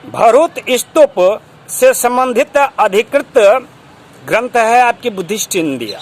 भरूत स्तूप से संबंधित अधिकृत ग्रंथ है आपकी बुद्धिस्ट इंडिया।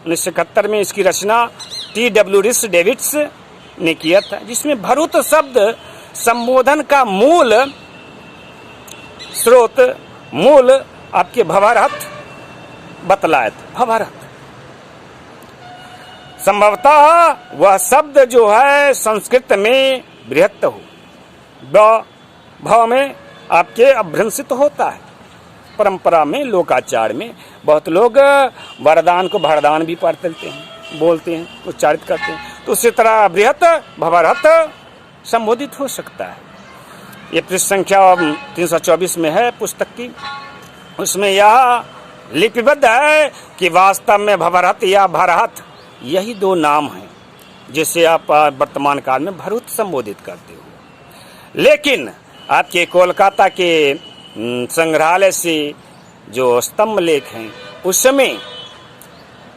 1971 में इसकी रचना T.W. रिस डेविड्स ने किया था, जिसमें भरूत शब्द संबोधन का मूल स्रोत मूल आपके भवारहत बतलाया था। भवारहत संभवतः वह शब्द जो है संस्कृत में बृहत हो, भाव में आपके अभ्रंशित होता है। परंपरा में लोकाचार में बहुत लोग वरदान को भरदान भी पढ़ते हैं, बोलते हैं, उच्चारित करते हैं, तो उसी तरह बृहत भवारहत संबोधित हो सकता है। ये पृष्ठ संख्या 324 में है पुस्तक की। उसमें यह लिपिबद्ध है कि वास्तव में भवारहत या भरहत यही दो नाम हैं जिसे आप वर्तमान काल में भरूत संबोधित करते हो। लेकिन आपके कोलकाता के संग्रहालय से जो स्तंभ लेख हैं उसमें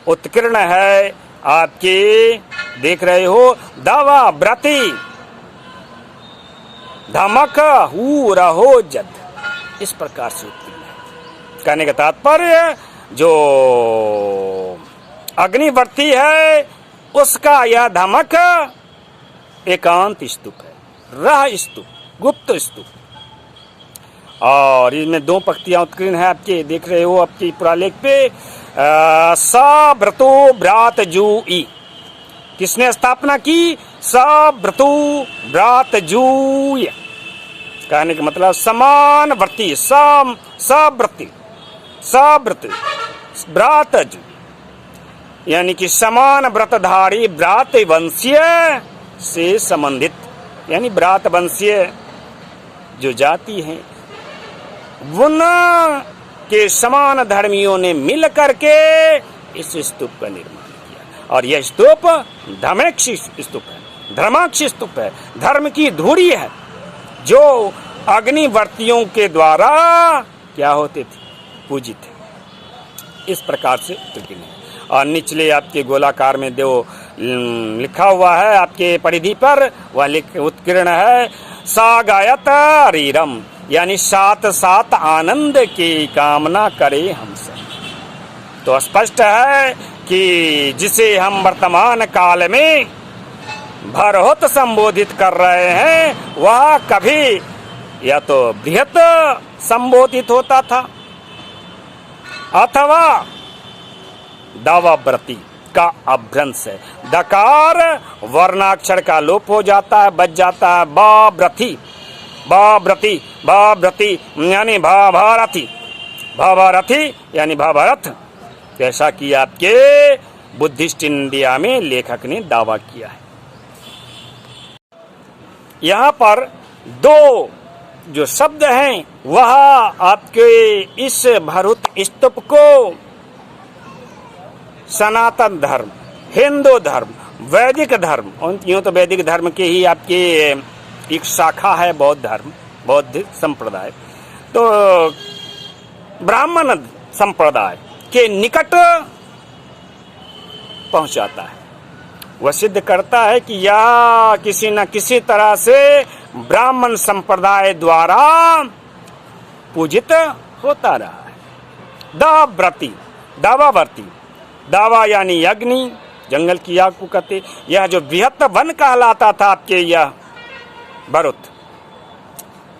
उत्कीर्ण है आपके, देख रहे हो, दावा व्रति धमक हु रहो जद, इस प्रकार से उत्कीर्ण है। कहने का तात्पर्य जो अग्निवर्ती है उसका यह धमक एकांत स्तूप है, रह स्तूप, गुप्त स्तूप। और इसमें दो पंक्तियां उत्कीर्ण है आपके, देख रहे हो आपकी पुरालेख पे। सा व्रतो व्रात जूई, किसने स्थापना की? सा व्रतो व्रात जूय। कहने का मतलब समान व्रती, सव्रती, सव्रत व्रात जू, यानी कि समान व्रतधारी व्रात वंशीय से संबंधित, यानी व्रात वंशीय जो जाति है उन के समान धर्मियों ने मिल करके इस स्तूप का निर्माण किया। और यह स्तूप धर्माक्ष स्तूप है, धर्माक्ष स्तूप है, धर्म की धुरी है, जो अग्निवर्तियों के द्वारा क्या होते थे? पूजित थे। इस प्रकार से उत्कीर्ण है। और निचले आपके गोलाकार में जो लिखा हुआ है आपके परिधि पर, वह उत्कीर्ण है सा गायत रीरम, यानी साथ साथ आनंद की कामना करे हमसे। तो स्पष्ट है कि जिसे हम वर्तमान काल में भरहुत संबोधित कर रहे हैं वह कभी या तो बृहत संबोधित होता था अथवा दावाव्रती का अभ्रंश है। दकार वर्णाक्षर का लोप हो जाता है, बच जाता है बाव्रती, बाव्रती, बाव्रती यानी भाभारथी, भाभारथी यानी भाभारथ, जैसा कि आपके बुद्धिस्ट इंडिया में लेखक ने दावा किया है। यहाँ पर दो जो शब्द हैं वह आपके इस भरूत स्तूप को सनातन धर्म, हिंदू धर्म, वैदिक धर्म, यूँ तो वैदिक धर्म के ही आपके एक शाखा है बौद्ध धर्म, बौद्ध संप्रदाय, तो ब्राह्मण संप्रदाय के निकट पहुंचाता है। वह सिद्ध करता है कि यह किसी न किसी तरह से ब्राह्मण संप्रदाय द्वारा पूजित होता रहा है। दाव्रती, दावावर्ती, दावा यानी अग्नि, जंगल की आग को कहते। यह जो बृहत वन कहलाता था आपके यह भरूत,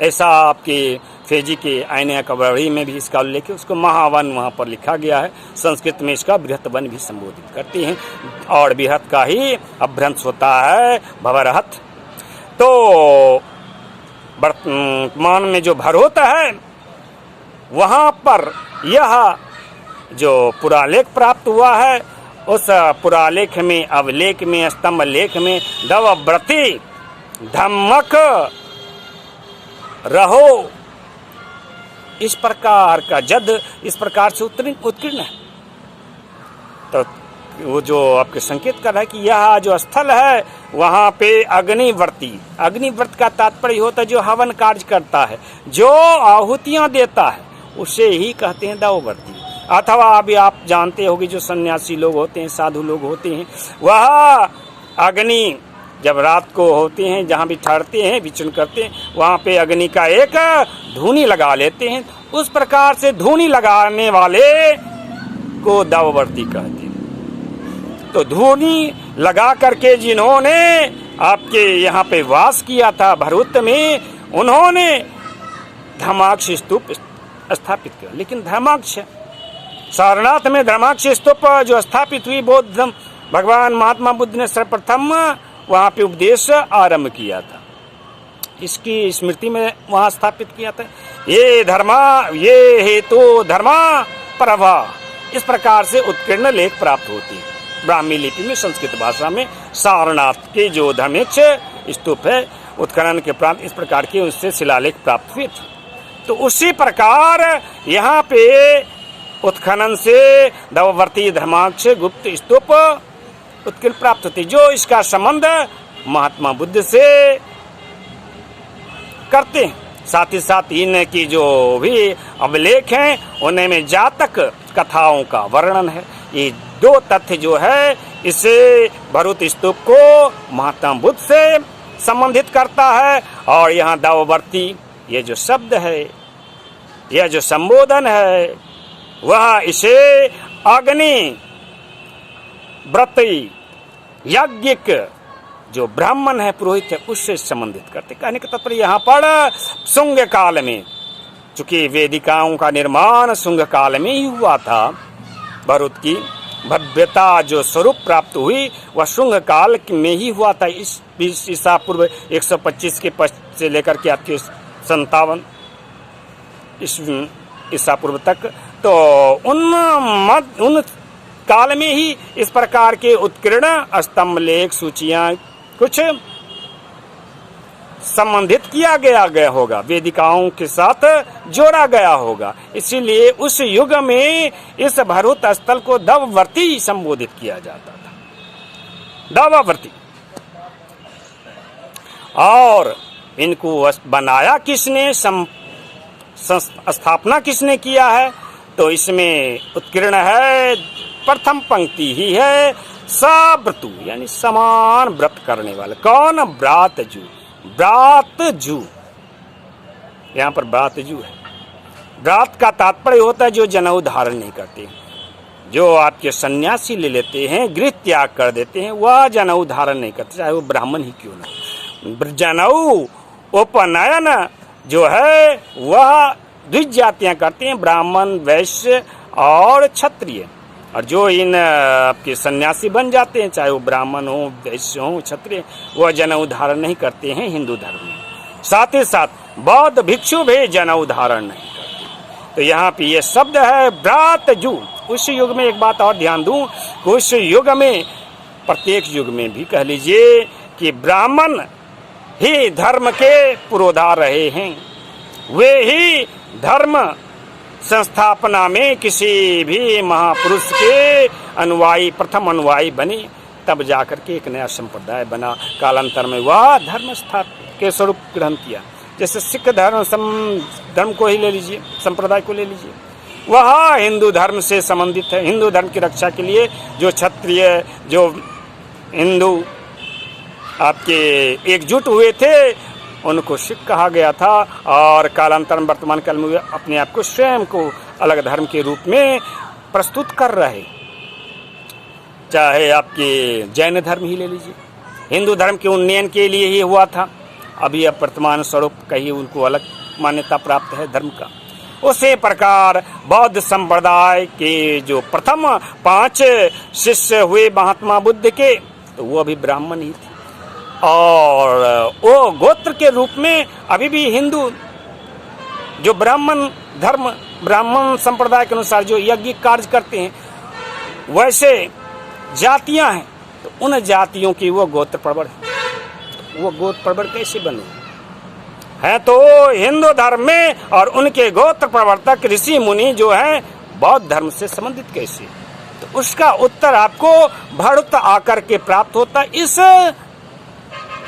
ऐसा आपके फेजी के आईने कवड़ी में भी इसका उल्लेख है, उसको महावन वहाँ पर लिखा गया है। संस्कृत में इसका बृहत वन भी संबोधित करते हैं और बृहत का ही अभ्रंश होता है भवरहत। तो वर्तमान में जो भरूत है वहाँ पर यह जो पुरालेख प्राप्त हुआ है उस पुरालेख में, अवलेख में, स्तंभ लेख में दावाव्रती धमक रहो इस प्रकार का जद इस प्रकार से उत्कीर्ण है। तो वो जो आपके संकेत कर रहा है कि यह जो स्थल है वहाँ पे अग्निवर्ती, अग्निव्रत का तात्पर्य होता है जो हवन कार्य करता है, जो आहुतियाँ देता है, उसे ही कहते हैं दावाव्रती। अथवा अभी आप जानते होंगे जो सन्यासी लोग होते हैं, साधु लोग होते हैं, वह अग्नि जब रात को होते हैं, जहाँ भी ठहरते हैं, विचरण करते हैं, वहाँ पे अग्नि का एक धूनी लगा लेते हैं। उस प्रकार से धूनी लगाने वाले को दववर्ती कहते हैं। तो धूनी लगा करके जिन्होंने आपके यहाँ पे वास किया था भरूच में, उन्होंने धर्माक्ष स्तूप स्थापित किया। लेकिन धर्माक्ष, सारनाथ में धर्माक्ष स्तूप जो स्थापित हुई, बौद्ध भगवान महात्मा बुद्ध ने सर्वप्रथम वहाँ पे उपदेश आरंभ किया था, इसकी स्मृति में वहाँ स्थापित किया था। ये धर्मा ये हेतु धर्मा प्रभा, इस प्रकार से उत्कीर्ण लेख प्राप्त होती है ब्राह्मी लिपि में, संस्कृत भाषा में। सारनाथ के जो धर्मेक्ष स्तूप है, उत्खनन के प्रांत इस प्रकार के उससे शिलालेख प्राप्त हुए थे। तो उसी प्रकार यहाँ पे उत्खनन से दववर्ती धर्माक्ष गुप्त स्तूप उत्कीर्ण प्राप्त होती, जो इसका संबंध महात्मा बुद्ध से करते हैं। साथ ही साथ इनकी जो भी अभिलेख हैं, उन्हें में जातक कथाओं का वर्णन है। ये दो तथ्य जो है, इसे भरूच स्तूप को महात्मा बुद्ध से संबंधित करता है। और यहाँ दववर्ती ये जो शब्द है, यह जो संबोधन है, वह इसे अग्नि व्रती याज्ञिक जो ब्राह्मण है, पुरोहित है, उससे संबंधित करते। कहने का तात्पर्य यहाँ पर शुंग काल में, चूंकि वेदिकाओं का निर्माण शुंग काल में ही हुआ था, भरूच की भव्यता जो स्वरूप प्राप्त हुई वह शुंग काल में ही हुआ था। इस ईसा पूर्व 125 के पश्चात से लेकर के आपके 57 ईसा पूर्व तक, तो उन काल में ही इस प्रकार के उत्कीर्ण स्तंभ लेख सूचियां कुछ संबंधित किया गया होगा, वेदिकाओं के साथ जोड़ा गया होगा। इसीलिए उस युग में इस भरूच स्थल को दववर्ती संबोधित किया जाता था, दववर्ती। और इनको बनाया किसने, स्थापना किसने किया है, तो इसमें उत्कीर्ण है, प्रथम पंक्ति ही है, साव्रतु यानी समान व्रत करने वाले। कौन? व्रातजू, व्रातजू, यहाँ पर व्रातजू है। व्रात का तात्पर्य होता है जो जनेऊ धारण नहीं करते, जो आपके सन्यासी ले लेते हैं, गृह त्याग कर देते हैं, वह जनेऊ धारण नहीं करते, चाहे वो ब्राह्मण ही क्यों ना। जनेऊ उपनयन जो है वह द्विज जातियां करते हैं, ब्राह्मण, वैश्य और क्षत्रिय। और जो इन आपके सन्यासी बन जाते हैं, चाहे वो ब्राह्मण हो, वैश्य हो, क्षत्रिय, वह जनेऊ धारण नहीं करते हैं हिंदू धर्म में। साथ ही साथ बौद्ध भिक्षु भी जनेऊ धारण नहीं करते। तो यहाँ पे ये शब्द है व्रातजू। उस युग में एक बात और ध्यान दूं, उस युग में, प्रत्येक युग में भी कह लीजिए कि ब्राह्मण ही धर्म के पुरोधा रहे हैं, वे ही धर्म संस्थापना में किसी भी महापुरुष के अनुयायी, प्रथम अनुयायी बने, तब जाकर के एक नया संप्रदाय बना। कालांतर में वह धर्म स्थापना के स्वरूप ग्रहण किया। जैसे सिख धर्म को ही ले लीजिए, संप्रदाय को ले लीजिए, वह हिंदू धर्म से संबंधित है। हिंदू धर्म की रक्षा के लिए जो क्षत्रिय, जो हिंदू आपके एकजुट हुए थे, उनको सिख कहा गया था। और कालांतर में वर्तमान काल में अपने आप को स्वयं को अलग धर्म के रूप में प्रस्तुत कर रहे। चाहे आपके जैन धर्म ही ले लीजिए, हिंदू धर्म के उन्नयन के लिए ही हुआ था, अभी अब वर्तमान स्वरूप कहीं उनको अलग मान्यता प्राप्त है धर्म का। उसी प्रकार बौद्ध संप्रदाय के जो प्रथम 5 शिष्य हुए महात्मा बुद्ध के, तो वो अभी ब्राह्मण ही थे। और वो गोत्र के रूप में अभी भी हिंदू जो ब्राह्मण धर्म, ब्राह्मण संप्रदाय के अनुसार जो यज्ञ कार्य करते हैं, वैसे जातियां हैं, तो उन जातियों की वो गोत्र प्रवर है। वो गोत्र प्रवर कैसे बने हैं? तो हिंदू धर्म में और उनके गोत्र प्रवर्तक ऋषि मुनि जो हैं बौद्ध धर्म से संबंधित कैसे? तो उसका उत्तर आपको भरूच आकर के प्राप्त होता, इस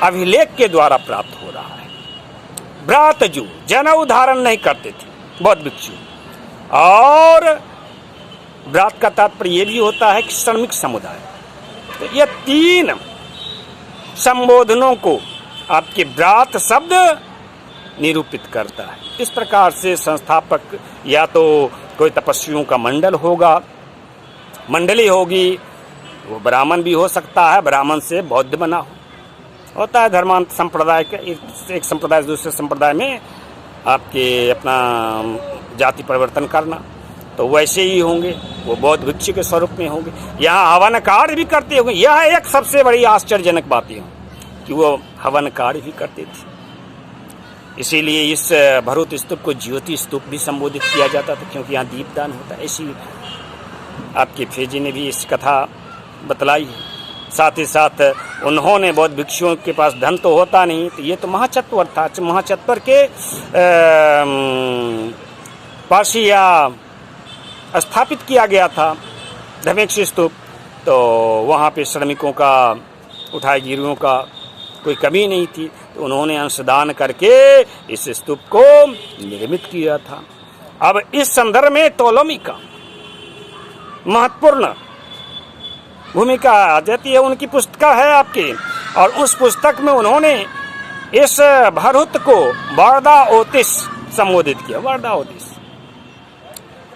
अभिलेख के द्वारा प्राप्त हो रहा है। व्रातजू जनेऊ धारण नहीं करते थे बौद्ध भिक्षु। और व्रात का तात्पर्य ये भी होता है कि श्रमिक समुदाय। तो ये 3 संबोधनों को आपके व्रात शब्द निरूपित करता है। इस प्रकार से संस्थापक या तो कोई तपस्वियों का मंडल होगा, मंडली होगी, वो ब्राह्मण भी हो सकता है, ब्राह्मण से बौद्ध बना होता है धर्मांतर संप्रदाय का, एक संप्रदाय से दूसरे संप्रदाय में आपके अपना जाति परिवर्तन करना, तो वैसे ही होंगे, वो बौद्ध भिक्षु के स्वरूप में होंगे। यहाँ हवन कार्य भी करते होंगे। यह एक सबसे बड़ी आश्चर्यजनक बात है कि वो हवन कार्य भी करते थे। इसीलिए इस भरूत स्तूप को ज्योति स्तूप भी संबोधित किया जाता था, क्योंकि यहाँ दीपदान होता है। ऐसी आपके फेजी ने भी इस कथा बतलाई है। साथ ही साथ उन्होंने बौद्ध भिक्षुओं के पास धन तो होता नहीं, तो ये तो महाचत्वर था, महाचत्वर के पार्शिया स्थापित किया गया था धमेक्ष स्तूप, तो वहाँ पे श्रमिकों का, उठाई गिरियों का कोई कमी नहीं थी, तो उन्होंने अंशदान करके इस स्तूप को निर्मित किया था। अब इस संदर्भ में टोलोमी का महत्वपूर्ण भूमिका आ जाती है। उनकी पुस्तक है आपकी, और उस पुस्तक में उन्होंने इस भरूत को वार्दा ओतिस संबोधित किया, वार्दा ओतिस।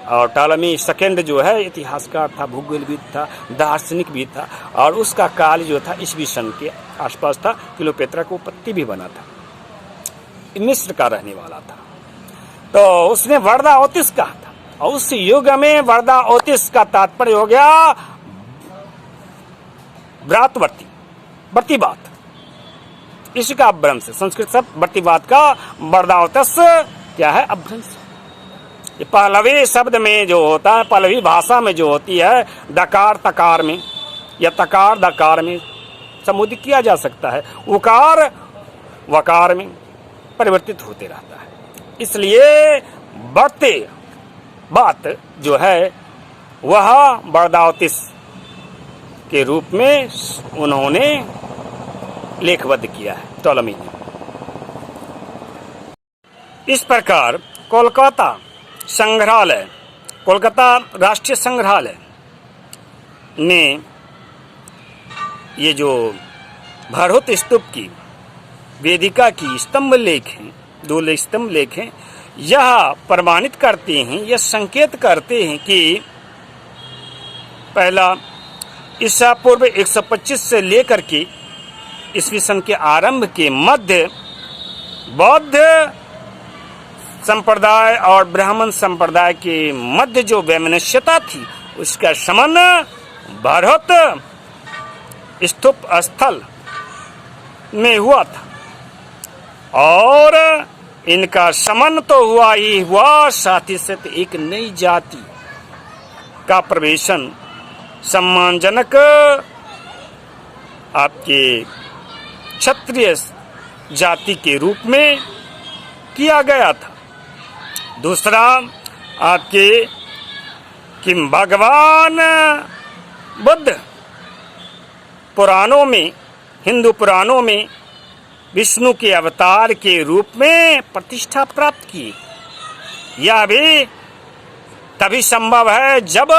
और टॉलमी सेकंड जो है इतिहासकार था, भूगोलविद था, दार्शनिक भी था, और उसका काल जो था ईस्वी सन के आसपास था। क्लियोपेत्रा को उत्पत्ति भी बना था, मिस्र का रहने वाला था, तो उसने वार्दा ओतिस कहा था। और उस युग में वार्दा ओतिस का तात्पर्य हो गया व्रातवर्ती, वर्तीवाद, इसी का अपभ्रंश। संस्कृत शब्द वर्तीवाद का वार्दा ओतिस क्या है? अपभ्रंश। ये पहलवी शब्द में जो होता है, पहलवी भाषा में जो होती है, दकार तकार में या तकार दकार में संबोधित किया जा सकता है, उकार वकार में परिवर्तित होते रहता है। इसलिए बढ़ते बात जो है वह वर्दावतिस के रूप में उन्होंने लेखबद्ध किया है टॉलमी ने। इस प्रकार कोलकाता संग्रहालय, कोलकाता राष्ट्रीय संग्रहालय ने ये जो भरूत स्तूप की वेदिका की स्तंभ लेख हैं, 2 स्तंभ लेख हैं, यह प्रमाणित करते हैं, यह संकेत करते हैं कि पहला ईसा पूर्व 125 से लेकर के ईस्वी सन के आरंभ के मध्य बौद्ध संप्रदाय और ब्राह्मण संप्रदाय के मध्य जो वैमनस्यता थी, उसका शमन भरूत स्तूप स्थल में हुआ था। और इनका शमन तो हुआ ही हुआ, साथ ही साथ एक नई जाति का प्रवेशन सम्मानजनक आपके क्षत्रिय जाति के रूप में किया गया था। दूसरा आपके कि भगवान बुद्ध पुराणों में, हिंदू पुराणों में विष्णु के अवतार के रूप में प्रतिष्ठा प्राप्त की। यह भी तभी संभव है जब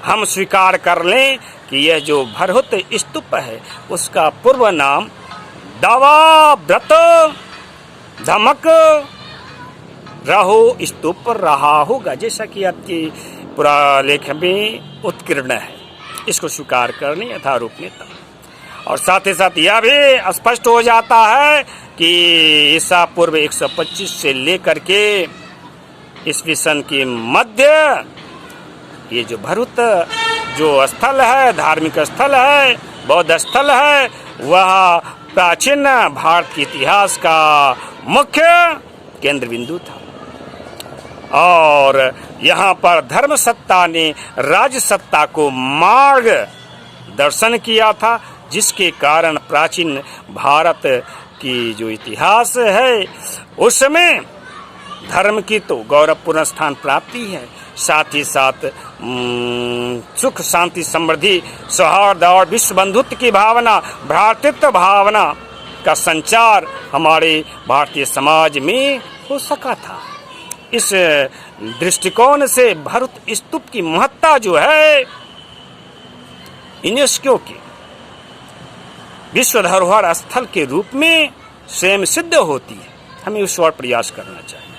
हम स्वीकार कर लें कि यह जो भरूत स्तूप है उसका पूर्व नाम दावा व्रत धमक राहु स्तूप रहा होगा, जैसा कि आपकी पुरालेख में उत्कीर्ण है। इसको स्वीकार करने यथारूप में तब, और साथ ही साथ यह भी स्पष्ट हो जाता है कि ईसा पूर्व 125 से लेकर के ईस्वी सन के मध्य ये जो भरूत जो स्थल है, धार्मिक स्थल है, बौद्ध स्थल है, वह प्राचीन भारत के इतिहास का मुख्य केंद्र बिंदु था। और यहाँ पर धर्म सत्ता ने राज सत्ता को मार्ग दर्शन किया था, जिसके कारण प्राचीन भारत की जो इतिहास है उसमें धर्म की तो गौरवपूर्ण स्थान प्राप्ति है। साथ ही साथ सुख शांति समृद्धि सौहार्द और विश्व बंधुत्व की भावना, भ्रातृत्व भावना का संचार हमारे भारतीय समाज में हो सका था। इस दृष्टिकोण से भरूत स्तूप की महत्ता जो है यूनेस्को की विश्व धरोहर स्थल के रूप में स्वयं सिद्ध होती है। हमें उस ओर प्रयास करना चाहिए।